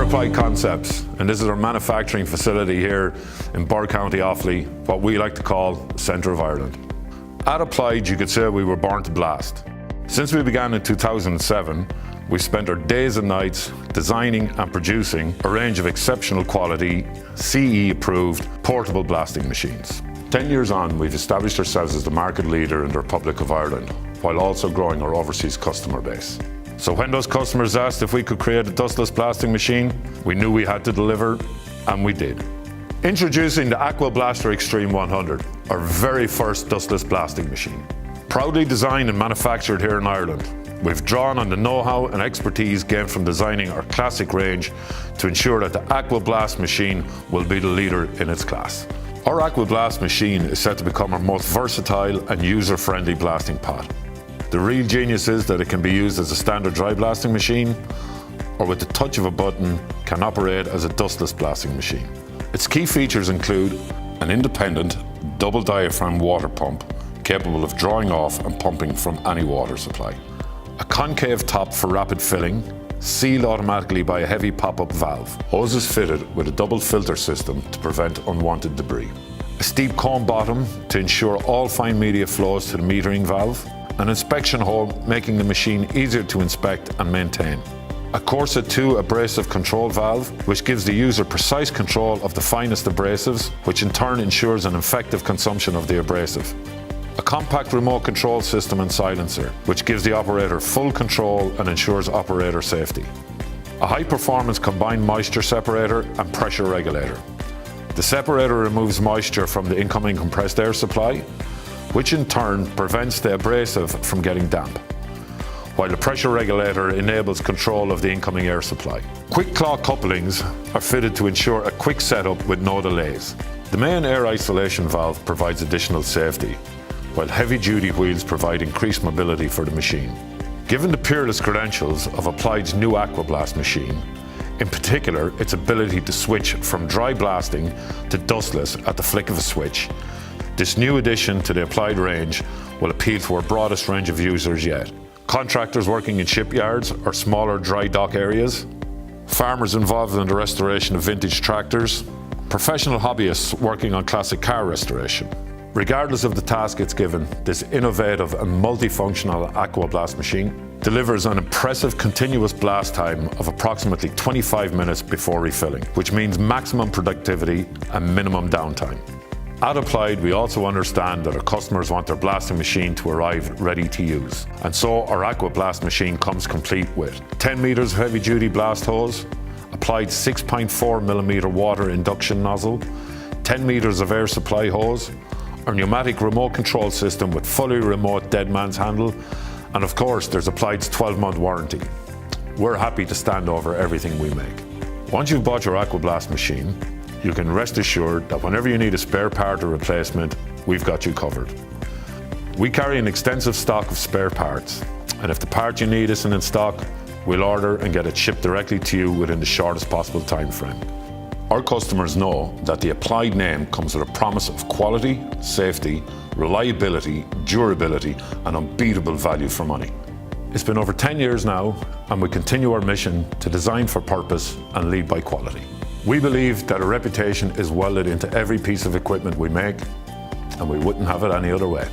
Applied Concepts, and this is our manufacturing facility here in Birr County, Offaly, what we like to call the centre of Ireland. At Applied, you could say we were born to blast. Since we began in 2007, we spent our days and nights designing and producing a range of exceptional quality, CE-approved, portable blasting machines. 10 years on, we've established ourselves as the market leader in the Republic of Ireland, while also growing our overseas customer base. So when those customers asked if we could create a dustless blasting machine, we knew we had to deliver, and we did. Introducing the Aquablaster Xtreme 100, our very first dustless blasting machine. Proudly designed and manufactured here in Ireland, we've drawn on the know-how and expertise gained from designing our classic range to ensure that the Aquablast machine will be the leader in its class. Our Aquablast machine is set to become our most versatile and user-friendly blasting pot. The real genius is that it can be used as a standard dry blasting machine, or with the touch of a button can operate as a dustless blasting machine. Its key features include an independent double diaphragm water pump capable of drawing off and pumping from any water supply. A concave top for rapid filling, sealed automatically by a heavy pop-up valve. Hose is fitted with a double filter system to prevent unwanted debris. A steep cone bottom to ensure all fine media flows to the metering valve. An inspection hole making the machine easier to inspect and maintain. A Corsa 2 abrasive control valve, which gives the user precise control of the finest abrasives, which in turn ensures an effective consumption of the abrasive. A compact remote control system and silencer, which gives the operator full control and ensures operator safety. A high-performance combined moisture separator and pressure regulator. The separator removes moisture from the incoming compressed air supply, which in turn prevents the abrasive from getting damp, while the pressure regulator enables control of the incoming air supply. Quick claw couplings are fitted to ensure a quick setup with no delays. The main air isolation valve provides additional safety, while heavy-duty wheels provide increased mobility for the machine. Given the peerless credentials of Applied's new Aquablast machine, in particular its ability to switch from dry blasting to dustless at the flick of a switch, this new addition to the Applied range will appeal to our broadest range of users yet. Contractors working in shipyards or smaller dry dock areas, farmers involved in the restoration of vintage tractors, professional hobbyists working on classic car restoration. Regardless of the task it's given, this innovative and multifunctional Aquablast machine delivers an impressive continuous blast time of approximately 25 minutes before refilling, which means maximum productivity and minimum downtime. At Applied, we also understand that our customers want their blasting machine to arrive ready to use. And so our Aquablast machine comes complete with 10 meters of heavy-duty blast hose, Applied 6.4mm water induction nozzle, 10 meters of air supply hose, our pneumatic remote control system with fully remote dead man's handle, and of course there's Applied's 12-month warranty. We're happy to stand over everything we make. Once you've bought your Aquablast machine, you can rest assured that whenever you need a spare part or replacement, we've got you covered. We carry an extensive stock of spare parts, and if the part you need isn't in stock, we'll order and get it shipped directly to you within the shortest possible time frame. Our customers know that the Applied name comes with a promise of quality, safety, reliability, durability, and unbeatable value for money. It's been over 10 years now, and we continue our mission to design for purpose and lead by quality. We believe that a reputation is welded into every piece of equipment we make, and we wouldn't have it any other way.